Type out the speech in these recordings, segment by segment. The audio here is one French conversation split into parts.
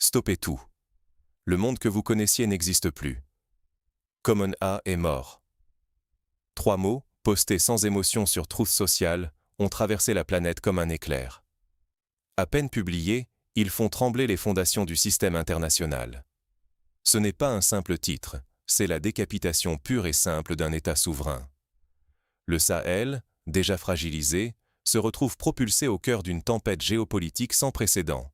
Stoppez tout. Le monde que vous connaissiez n'existe plus. Common A est mort. 3 mots, postés sans émotion sur Truth Social, ont traversé la planète comme un éclair. À peine publiés, ils font trembler les fondations du système international. Ce n'est pas un simple titre, c'est la décapitation pure et simple d'un État souverain. Le Sahel, déjà fragilisé, se retrouve propulsé au cœur d'une tempête géopolitique sans précédent.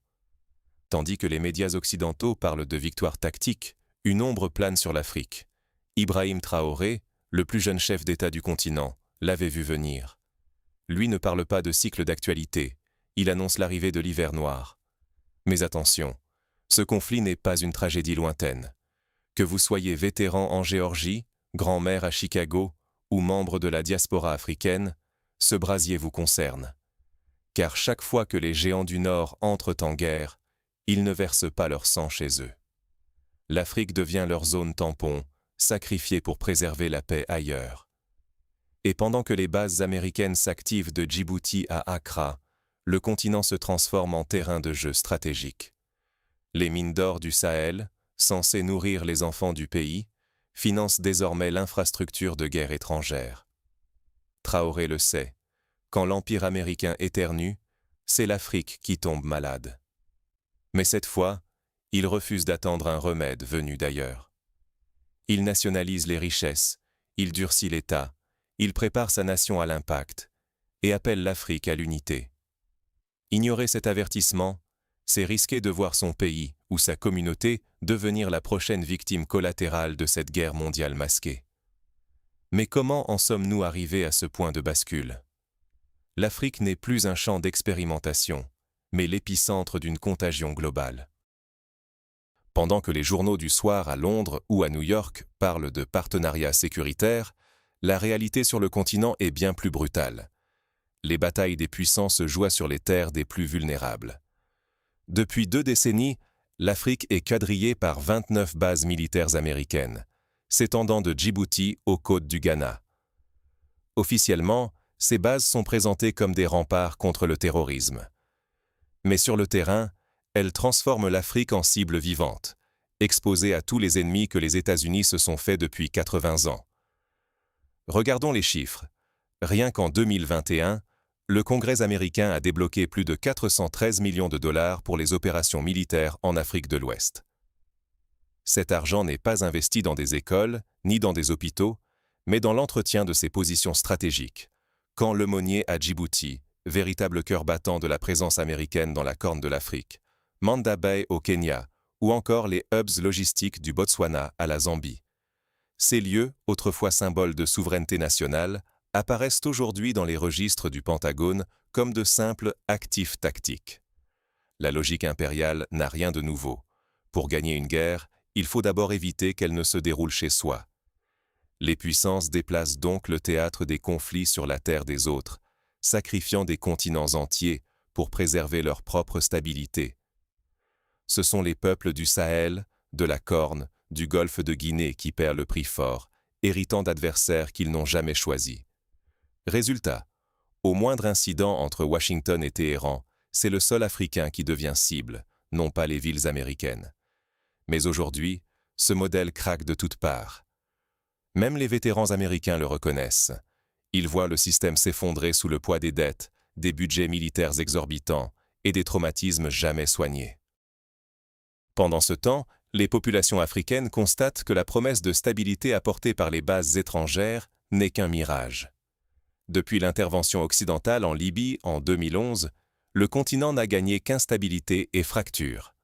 Tandis que les médias occidentaux parlent de victoire tactique, une ombre plane sur l'Afrique. Ibrahim Traoré, le plus jeune chef d'État du continent, l'avait vu venir. Lui ne parle pas de cycle d'actualité, il annonce l'arrivée de l'hiver noir. Mais attention, ce conflit n'est pas une tragédie lointaine. Que vous soyez vétéran en Géorgie, grand-mère à Chicago ou membre de la diaspora africaine, ce brasier vous concerne. Car chaque fois que les géants du Nord entrent en guerre, ils ne versent pas leur sang chez eux. L'Afrique devient leur zone tampon, sacrifiée pour préserver la paix ailleurs. Et pendant que les bases américaines s'activent de Djibouti à Accra, le continent se transforme en terrain de jeu stratégique. Les mines d'or du Sahel, censées nourrir les enfants du pays, financent désormais l'infrastructure de guerre étrangère. Traoré le sait, quand l'Empire américain éternue, c'est l'Afrique qui tombe malade. Mais cette fois, il refuse d'attendre un remède venu d'ailleurs. Il nationalise les richesses, il durcit l'État, il prépare sa nation à l'impact et appelle l'Afrique à l'unité. Ignorer cet avertissement, c'est risquer de voir son pays ou sa communauté devenir la prochaine victime collatérale de cette guerre mondiale masquée. Mais comment en sommes-nous arrivés à ce point de bascule ? L'Afrique n'est plus un champ d'expérimentation, mais l'épicentre d'une contagion globale. Pendant que les journaux du soir à Londres ou à New York parlent de partenariats sécuritaires, la réalité sur le continent est bien plus brutale. Les batailles des puissants se jouent sur les terres des plus vulnérables. Depuis 2 décennies, l'Afrique est quadrillée par 29 bases militaires américaines, s'étendant de Djibouti aux côtes du Ghana. Officiellement, ces bases sont présentées comme des remparts contre le terrorisme. Mais sur le terrain, elles transforment l'Afrique en cible vivante, exposée à tous les ennemis que les États-Unis se sont faits depuis 80 ans. Regardons les chiffres. Rien qu'en 2021, le Congrès américain a débloqué plus de 413 millions de dollars pour les opérations militaires en Afrique de l'Ouest. Cet argent n'est pas investi dans des écoles, ni dans des hôpitaux, mais dans l'entretien de ses positions stratégiques. Camp Lemonnier à Djibouti, véritable cœur battant de la présence américaine dans la Corne de l'Afrique, Manda Bay au Kenya, ou encore les hubs logistiques du Botswana à la Zambie. Ces lieux, autrefois symboles de souveraineté nationale, apparaissent aujourd'hui dans les registres du Pentagone comme de simples actifs tactiques. La logique impériale n'a rien de nouveau. Pour gagner une guerre, il faut d'abord éviter qu'elle ne se déroule chez soi. Les puissances déplacent donc le théâtre des conflits sur la terre des autres, sacrifiant des continents entiers pour préserver leur propre stabilité. Ce sont les peuples du Sahel, de la Corne, du golfe de Guinée qui perdent le prix fort, héritant d'adversaires qu'ils n'ont jamais choisis. Résultat, au moindre incident entre Washington et Téhéran, c'est le sol africain qui devient cible, non pas les villes américaines. Mais aujourd'hui, ce modèle craque de toutes parts. Même les vétérans américains le reconnaissent. Ils voient le système s'effondrer sous le poids des dettes, des budgets militaires exorbitants et des traumatismes jamais soignés. Pendant ce temps, les populations africaines constatent que la promesse de stabilité apportée par les bases étrangères n'est qu'un mirage. Depuis l'intervention occidentale en Libye en 2011, le continent n'a gagné qu'instabilité et fracture.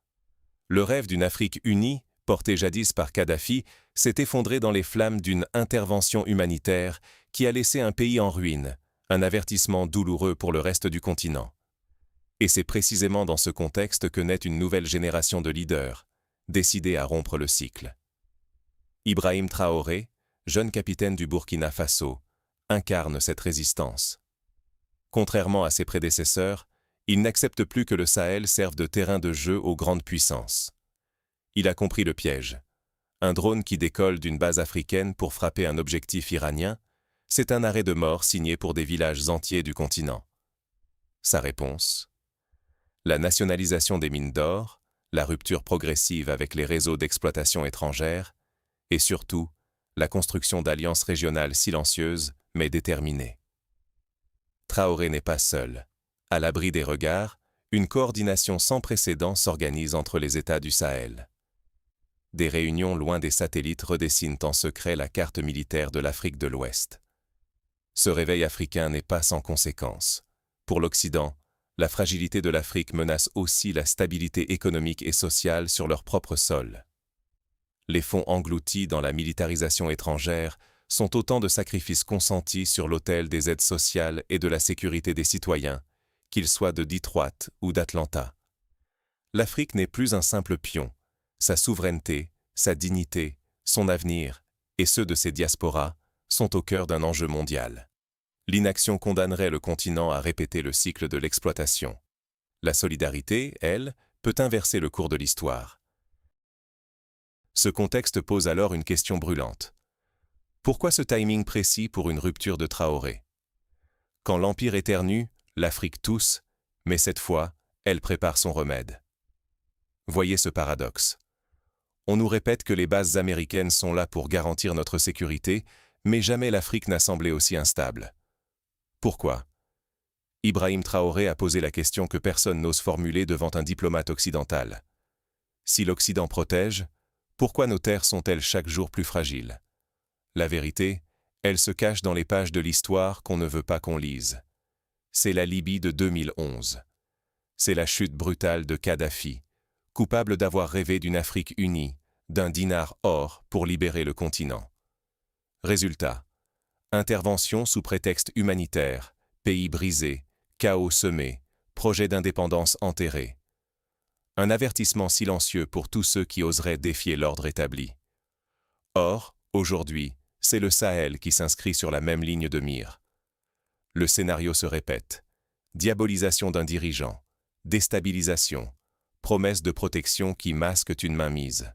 Le rêve d'une Afrique unie, porté jadis par Kadhafi, s'est effondré dans les flammes d'une intervention humanitaire qui a laissé un pays en ruine, un avertissement douloureux pour le reste du continent. Et c'est précisément dans ce contexte que naît une nouvelle génération de leaders, décidés à rompre le cycle. Ibrahim Traoré, jeune capitaine du Burkina Faso, incarne cette résistance. Contrairement à ses prédécesseurs, il n'accepte plus que le Sahel serve de terrain de jeu aux grandes puissances. Il a compris le piège. Un drone qui décolle d'une base africaine pour frapper un objectif iranien, c'est un arrêt de mort signé pour des villages entiers du continent. Sa réponse ? La nationalisation des mines d'or, la rupture progressive avec les réseaux d'exploitation étrangère, et surtout, la construction d'alliances régionales silencieuses mais déterminées. Traoré n'est pas seul. À l'abri des regards, une coordination sans précédent s'organise entre les États du Sahel. Des réunions loin des satellites redessinent en secret la carte militaire de l'Afrique de l'Ouest. Ce réveil africain n'est pas sans conséquences. Pour l'Occident, la fragilité de l'Afrique menace aussi la stabilité économique et sociale sur leur propre sol. Les fonds engloutis dans la militarisation étrangère sont autant de sacrifices consentis sur l'autel des aides sociales et de la sécurité des citoyens, qu'ils soient de Detroit ou d'Atlanta. L'Afrique n'est plus un simple pion. Sa souveraineté, sa dignité, son avenir, et ceux de ses diasporas, sont au cœur d'un enjeu mondial. L'inaction condamnerait le continent à répéter le cycle de l'exploitation. La solidarité, elle, peut inverser le cours de l'histoire. Ce contexte pose alors une question brûlante. Pourquoi ce timing précis pour une rupture de Traoré? Quand l'Empire éternue, l'Afrique tousse, mais cette fois, elle prépare son remède. Voyez ce paradoxe. On nous répète que les bases américaines sont là pour garantir notre sécurité, mais jamais l'Afrique n'a semblé aussi instable. Pourquoi? Ibrahim Traoré a posé la question que personne n'ose formuler devant un diplomate occidental. Si l'Occident protège, pourquoi nos terres sont-elles chaque jour plus fragiles? La vérité, elle se cache dans les pages de l'histoire qu'on ne veut pas qu'on lise. C'est la Libye de 2011. C'est la chute brutale de Kadhafi, coupable d'avoir rêvé d'une Afrique unie, d'un dinar or pour libérer le continent. Résultat, intervention sous prétexte humanitaire, pays brisé, chaos semé, projet d'indépendance enterré. Un avertissement silencieux pour tous ceux qui oseraient défier l'ordre établi. Or, aujourd'hui, c'est le Sahel qui s'inscrit sur la même ligne de mire. Le scénario se répète. Diabolisation d'un dirigeant, déstabilisation, promesse de protection qui masquent une mainmise.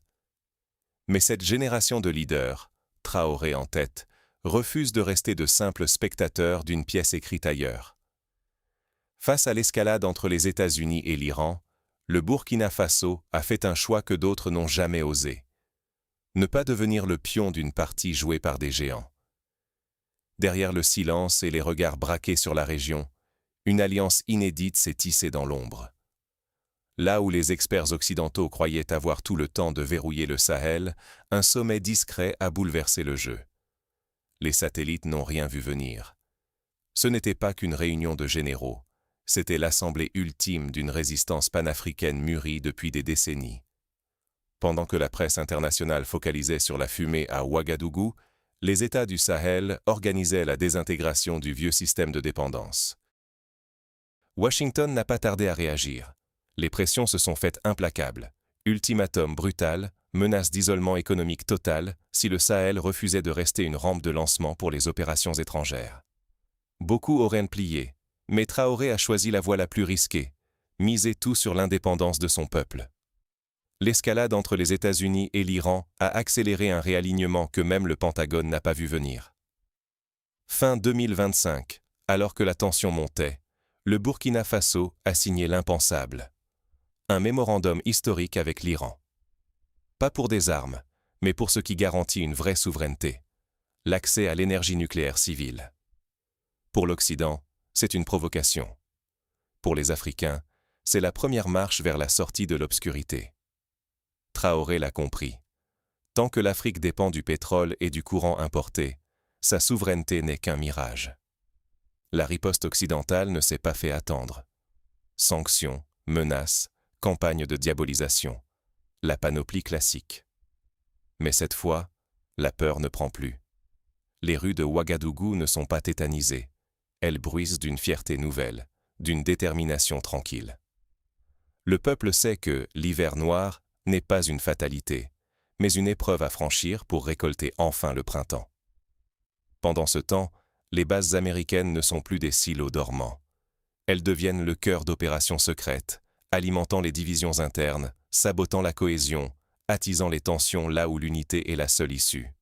Mais cette génération de leaders, Traoré en tête, refuse de rester de simples spectateurs d'une pièce écrite ailleurs. Face à l'escalade entre les États-Unis et l'Iran, le Burkina Faso a fait un choix que d'autres n'ont jamais osé. Ne pas devenir le pion d'une partie jouée par des géants. Derrière le silence et les regards braqués sur la région, une alliance inédite s'est tissée dans l'ombre. Là où les experts occidentaux croyaient avoir tout le temps de verrouiller le Sahel, un sommet discret a bouleversé le jeu. Les satellites n'ont rien vu venir. Ce n'était pas qu'une réunion de généraux, c'était l'assemblée ultime d'une résistance panafricaine mûrie depuis des décennies. Pendant que la presse internationale focalisait sur la fumée à Ouagadougou, les États du Sahel organisaient la désintégration du vieux système de dépendance. Washington n'a pas tardé à réagir. Les pressions se sont faites implacables. Ultimatum brutal, menace d'isolement économique total si le Sahel refusait de rester une rampe de lancement pour les opérations étrangères. Beaucoup auraient plié, mais Traoré a choisi la voie la plus risquée, miser tout sur l'indépendance de son peuple. L'escalade entre les États-Unis et l'Iran a accéléré un réalignement que même le Pentagone n'a pas vu venir. Fin 2025, alors que la tension montait, le Burkina Faso a signé l'impensable. Un mémorandum historique avec l'Iran. Pas pour des armes, mais pour ce qui garantit une vraie souveraineté, l'accès à l'énergie nucléaire civile. Pour l'Occident, c'est une provocation. Pour les Africains, c'est la première marche vers la sortie de l'obscurité. Traoré l'a compris. Tant que l'Afrique dépend du pétrole et du courant importé, sa souveraineté n'est qu'un mirage. La riposte occidentale ne s'est pas fait attendre. Sanctions, menaces, campagne de diabolisation. La panoplie classique. Mais cette fois, la peur ne prend plus. Les rues de Ouagadougou ne sont pas tétanisées. Elles bruissent d'une fierté nouvelle, d'une détermination tranquille. Le peuple sait que l'hiver noir n'est pas une fatalité, mais une épreuve à franchir pour récolter enfin le printemps. Pendant ce temps, les bases américaines ne sont plus des silos dormants. Elles deviennent le cœur d'opérations secrètes, alimentant les divisions internes, sabotant la cohésion, attisant les tensions là où l'unité est la seule issue.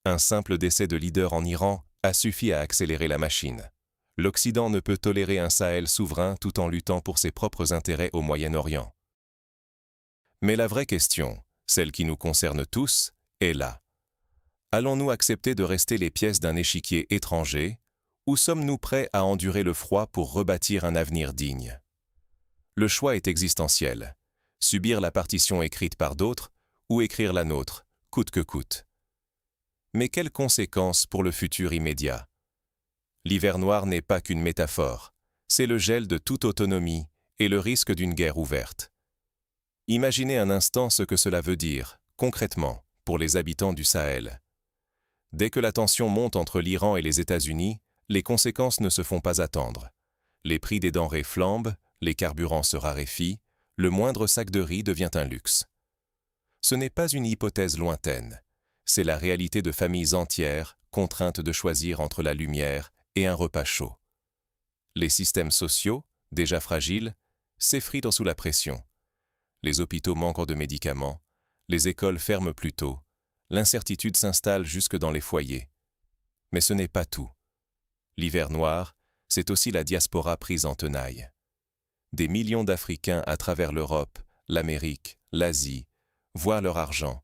Un simple décès de leader en Iran a suffi à accélérer la machine. L'Occident ne peut tolérer un Sahel souverain tout en luttant pour ses propres intérêts au Moyen-Orient. Mais la vraie question, celle qui nous concerne tous, est là. Allons-nous accepter de rester les pièces d'un échiquier étranger, ou sommes-nous prêts à endurer le froid pour rebâtir un avenir digne? Le choix est existentiel. Subir la partition écrite par d'autres, ou écrire la nôtre, coûte que coûte. Mais quelles conséquences pour le futur immédiat? L'hiver noir n'est pas qu'une métaphore, c'est le gel de toute autonomie et le risque d'une guerre ouverte. Imaginez un instant ce que cela veut dire, concrètement, pour les habitants du Sahel. Dès que la tension monte entre l'Iran et les États-Unis, les conséquences ne se font pas attendre. Les prix des denrées flambent, les carburants se raréfient, le moindre sac de riz devient un luxe. Ce n'est pas une hypothèse lointaine, c'est la réalité de familles entières contraintes de choisir entre la lumière et un repas chaud. Les systèmes sociaux, déjà fragiles, s'effritent sous la pression. Les hôpitaux manquent de médicaments, les écoles ferment plus tôt, l'incertitude s'installe jusque dans les foyers. Mais ce n'est pas tout. L'hiver noir, c'est aussi la diaspora prise en tenaille. Des millions d'Africains à travers l'Europe, l'Amérique, l'Asie, voient leur argent,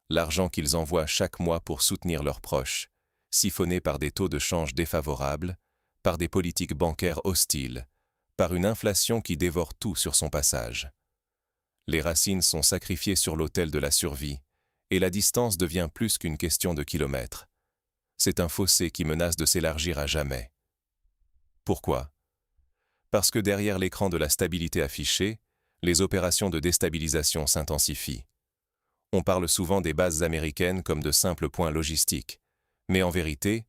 l'argent qu'ils envoient chaque mois pour soutenir leurs proches, siphonné par des taux de change défavorables, par des politiques bancaires hostiles, par une inflation qui dévore tout sur son passage. Les racines sont sacrifiées sur l'autel de la survie, et la distance devient plus qu'une question de kilomètres. C'est un fossé qui menace de s'élargir à jamais. Pourquoi? Parce que derrière l'écran de la stabilité affichée, les opérations de déstabilisation s'intensifient. On parle souvent des bases américaines comme de simples points logistiques, mais en vérité,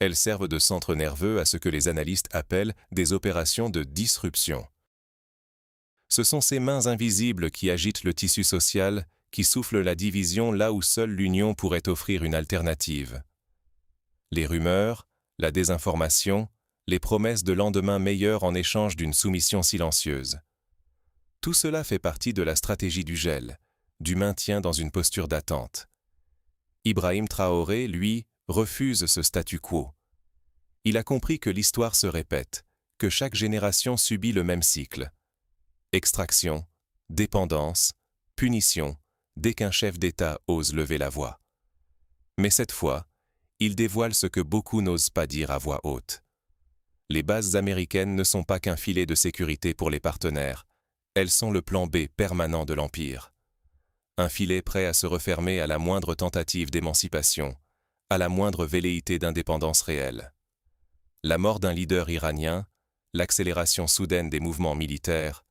elles servent de centre nerveux à ce que les analystes appellent des opérations de disruption. Ce sont ces mains invisibles qui agitent le tissu social, qui soufflent la division là où seule l'union pourrait offrir une alternative. Les rumeurs, la désinformation, les promesses de lendemains meilleurs en échange d'une soumission silencieuse. Tout cela fait partie de la stratégie du gel, du maintien dans une posture d'attente. Ibrahim Traoré, lui, refuse ce statu quo. Il a compris que l'histoire se répète, que chaque génération subit le même cycle. Extraction, dépendance, punition, dès qu'un chef d'État ose lever la voix. Mais cette fois, il dévoile ce que beaucoup n'osent pas dire à voix haute. Les bases américaines ne sont pas qu'un filet de sécurité pour les partenaires, elles sont le plan B permanent de l'Empire. Un filet prêt à se refermer à la moindre tentative d'émancipation, à la moindre velléité d'indépendance réelle. La mort d'un leader iranien, l'accélération soudaine des mouvements militaires,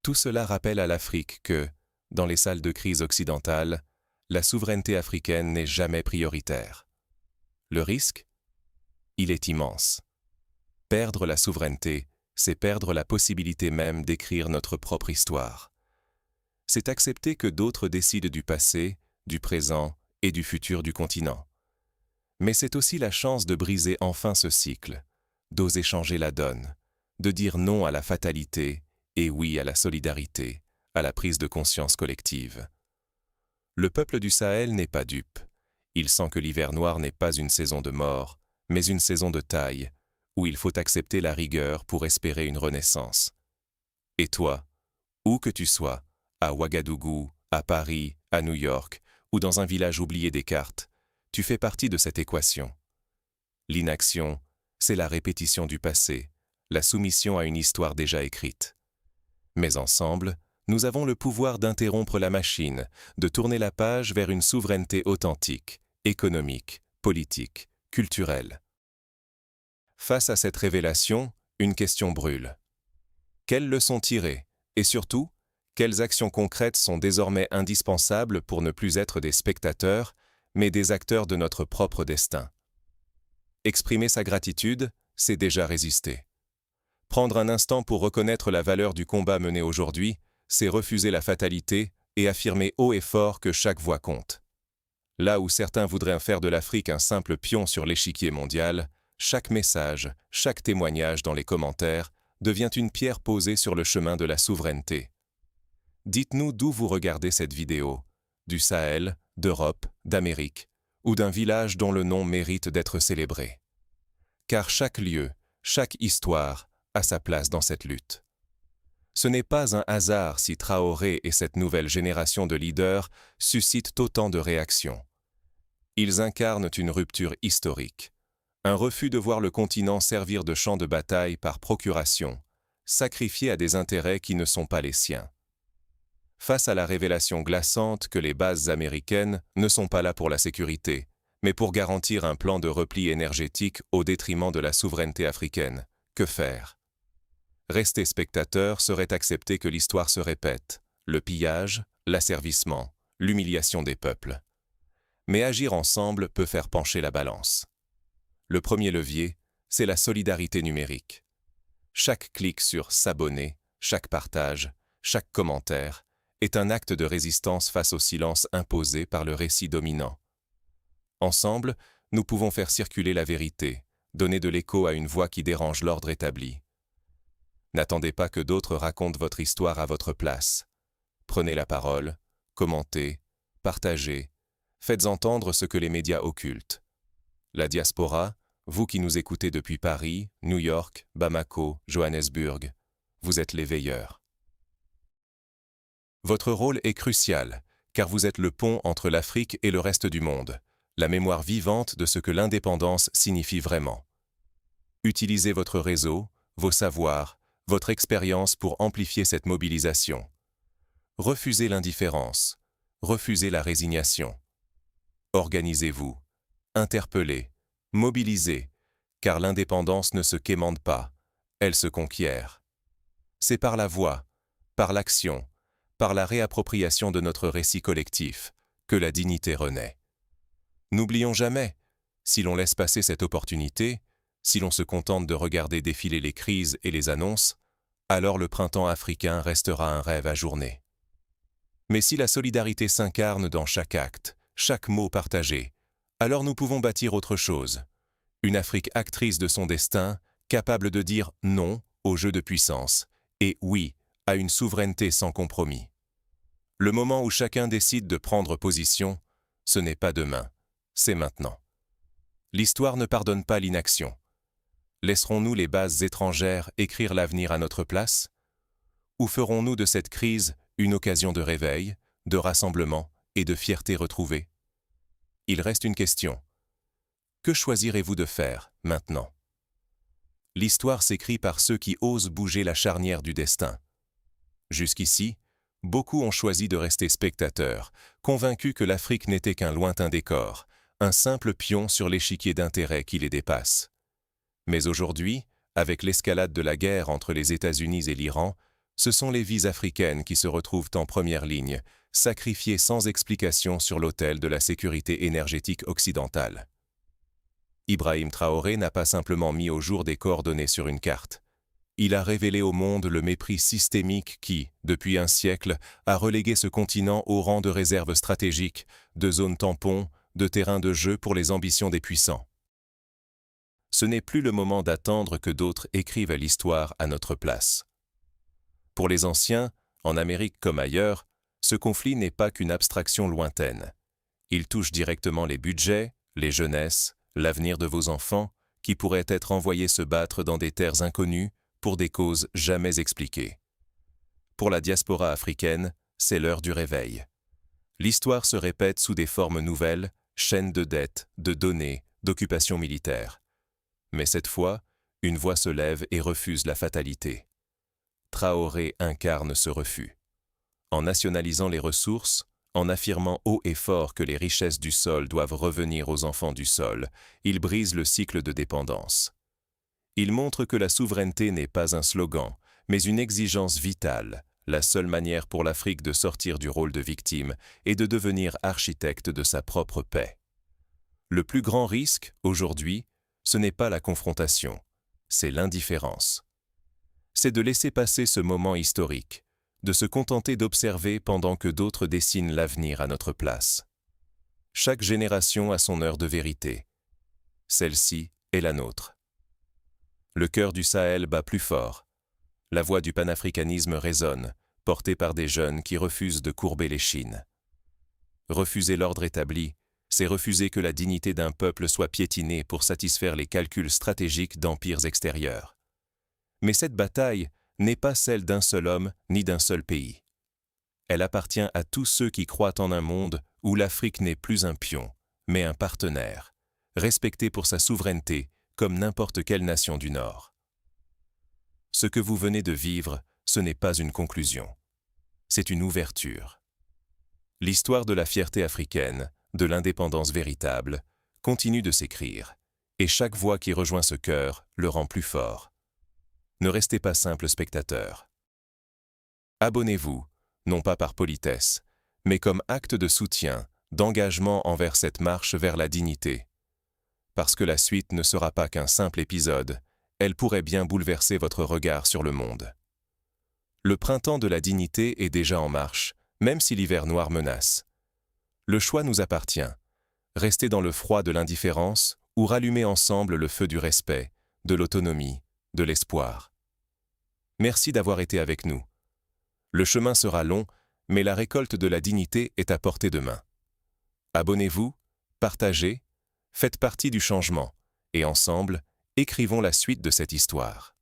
tout cela rappelle à l'Afrique que, dans les salles de crise occidentales, la souveraineté africaine n'est jamais prioritaire. Le risque? Il est immense. Perdre la souveraineté, c'est perdre la possibilité même d'écrire notre propre histoire. C'est accepter que d'autres décident du passé, du présent et du futur du continent. Mais c'est aussi la chance de briser enfin ce cycle, d'oser changer la donne, de dire non à la fatalité et oui à la solidarité, à la prise de conscience collective. Le peuple du Sahel n'est pas dupe. Il sent que l'hiver noir n'est pas une saison de mort, mais une saison de taille, où il faut accepter la rigueur pour espérer une renaissance. Et toi, où que tu sois, à Ouagadougou, à Paris, à New York, ou dans un village oublié des cartes, tu fais partie de cette équation. L'inaction, c'est la répétition du passé, la soumission à une histoire déjà écrite. Mais ensemble, nous avons le pouvoir d'interrompre la machine, de tourner la page vers une souveraineté authentique, économique, politique, culturelle. Face à cette révélation, une question brûle. Quelles leçons tirer? Et surtout, quelles actions concrètes sont désormais indispensables pour ne plus être des spectateurs, mais des acteurs de notre propre destin? Exprimer sa gratitude, c'est déjà résister. Prendre un instant pour reconnaître la valeur du combat mené aujourd'hui, c'est refuser la fatalité et affirmer haut et fort que chaque voix compte. Là où certains voudraient faire de l'Afrique un simple pion sur l'échiquier mondial, chaque message, chaque témoignage dans les commentaires devient une pierre posée sur le chemin de la souveraineté. Dites-nous d'où vous regardez cette vidéo, du Sahel, d'Europe, d'Amérique, ou d'un village dont le nom mérite d'être célébré. Car chaque lieu, chaque histoire a sa place dans cette lutte. Ce n'est pas un hasard si Traoré et cette nouvelle génération de leaders suscitent autant de réactions. Ils incarnent une rupture historique, un refus de voir le continent servir de champ de bataille par procuration, sacrifié à des intérêts qui ne sont pas les siens. Face à la révélation glaçante que les bases américaines ne sont pas là pour la sécurité, mais pour garantir un plan de repli énergétique au détriment de la souveraineté africaine, que faire? Rester spectateur serait accepter que l'histoire se répète, le pillage, l'asservissement, l'humiliation des peuples. Mais agir ensemble peut faire pencher la balance. Le premier levier, c'est la solidarité numérique. Chaque clic sur « s'abonner », chaque partage, chaque commentaire, est un acte de résistance face au silence imposé par le récit dominant. Ensemble, nous pouvons faire circuler la vérité, donner de l'écho à une voix qui dérange l'ordre établi. N'attendez pas que d'autres racontent votre histoire à votre place. Prenez la parole, commentez, partagez, faites entendre ce que les médias occultent. La diaspora, vous qui nous écoutez depuis Paris, New York, Bamako, Johannesburg, vous êtes les veilleurs. Votre rôle est crucial, car vous êtes le pont entre l'Afrique et le reste du monde, la mémoire vivante de ce que l'indépendance signifie vraiment. Utilisez votre réseau, vos savoirs, votre expérience pour amplifier cette mobilisation. Refusez l'indifférence, refusez la résignation. Organisez-vous, interpellez, mobilisez, car l'indépendance ne se quémande pas, elle se conquiert. C'est par la voix, par l'action, par la réappropriation de notre récit collectif, que la dignité renaît. N'oublions jamais, si l'on laisse passer cette opportunité, si l'on se contente de regarder défiler les crises et les annonces, alors le printemps africain restera un rêve ajourné. Mais si la solidarité s'incarne dans chaque acte, chaque mot partagé, alors nous pouvons bâtir autre chose. Une Afrique actrice de son destin, capable de dire non au jeu de puissance et oui à une souveraineté sans compromis. Le moment où chacun décide de prendre position, ce n'est pas demain, c'est maintenant. L'histoire ne pardonne pas l'inaction. Laisserons-nous les bases étrangères écrire l'avenir à notre place? Ou ferons-nous de cette crise une occasion de réveil, de rassemblement et de fierté retrouvée? Il reste une question. Que choisirez-vous de faire maintenant? L'histoire s'écrit par ceux qui osent bouger la charnière du destin. Jusqu'ici, beaucoup ont choisi de rester spectateurs, convaincus que l'Afrique n'était qu'un lointain décor, un simple pion sur l'échiquier d'intérêts qui les dépasse. Mais aujourd'hui, avec l'escalade de la guerre entre les États-Unis et l'Iran, ce sont les vies africaines qui se retrouvent en première ligne, sacrifiées sans explication sur l'autel de la sécurité énergétique occidentale. Ibrahim Traoré n'a pas simplement mis au jour des coordonnées sur une carte. Il a révélé au monde le mépris systémique qui, depuis un siècle, a relégué ce continent au rang de réserve stratégique, de zone tampon, de terrain de jeu pour les ambitions des puissants. Ce n'est plus le moment d'attendre que d'autres écrivent l'histoire à notre place. Pour les anciens, en Amérique comme ailleurs, ce conflit n'est pas qu'une abstraction lointaine. Il touche directement les budgets, les jeunesses, l'avenir de vos enfants, qui pourraient être envoyés se battre dans des terres inconnues pour des causes jamais expliquées. Pour la diaspora africaine, c'est l'heure du réveil. L'histoire se répète sous des formes nouvelles, chaînes de dettes, de données, d'occupations militaires. Mais cette fois, une voix se lève et refuse la fatalité. Traoré incarne ce refus. En nationalisant les ressources, en affirmant haut et fort que les richesses du sol doivent revenir aux enfants du sol, il brise le cycle de dépendance. Il montre que la souveraineté n'est pas un slogan, mais une exigence vitale, la seule manière pour l'Afrique de sortir du rôle de victime et de devenir architecte de sa propre paix. Le plus grand risque, aujourd'hui, ce n'est pas la confrontation, c'est l'indifférence. C'est de laisser passer ce moment historique, de se contenter d'observer pendant que d'autres dessinent l'avenir à notre place. Chaque génération a son heure de vérité. Celle-ci est la nôtre. Le cœur du Sahel bat plus fort. La voix du panafricanisme résonne, portée par des jeunes qui refusent de courber les chines. Refuser l'ordre établi, c'est refuser que la dignité d'un peuple soit piétinée pour satisfaire les calculs stratégiques d'empires extérieurs. Mais cette bataille n'est pas celle d'un seul homme ni d'un seul pays. Elle appartient à tous ceux qui croient en un monde où l'Afrique n'est plus un pion, mais un partenaire, respecté pour sa souveraineté comme n'importe quelle nation du Nord. Ce que vous venez de vivre, ce n'est pas une conclusion. C'est une ouverture. L'histoire de la fierté africaine, de l'indépendance véritable, continue de s'écrire, et chaque voix qui rejoint ce cœur le rend plus fort. Ne restez pas simple spectateur. Abonnez-vous, non pas par politesse, mais comme acte de soutien, d'engagement envers cette marche vers la dignité. Parce que la suite ne sera pas qu'un simple épisode, elle pourrait bien bouleverser votre regard sur le monde. Le printemps de la dignité est déjà en marche, même si l'hiver noir menace. Le choix nous appartient. Rester dans le froid de l'indifférence ou rallumer ensemble le feu du respect, de l'autonomie, de l'espoir. Merci d'avoir été avec nous. Le chemin sera long, mais la récolte de la dignité est à portée de main. Abonnez-vous, partagez, faites partie du changement, et ensemble, écrivons la suite de cette histoire.